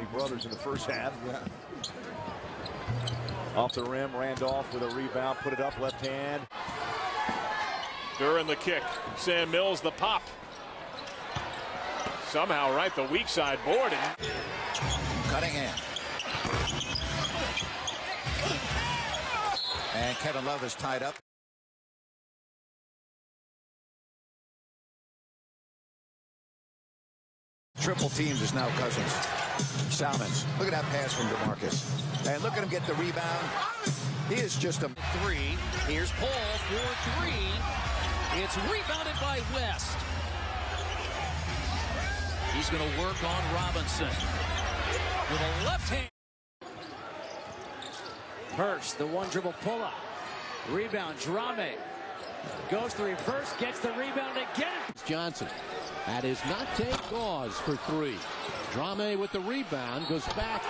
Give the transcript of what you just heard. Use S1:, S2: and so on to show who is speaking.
S1: many brothers in the first half. Yeah. Off the rim, Randolph with a rebound, put it up, left hand.
S2: During the kick, Sam Mills the pop. Somehow right the weak side board.
S3: Cunningham. And Kevin Love is tied up. Triple teams is now Cousins. Salmons. Look at that pass from DeMarcus. And look at him get the rebound. He is just a
S4: three. Here's Paul for three. It's rebounded by West. He's going to work on Robinson with a left hand.
S5: Hurst, the one dribble pull up. Rebound, Drame. Goes the reverse, gets the rebound again.
S6: Johnson. That is not take Gauze for three. Drame with the rebound goes back.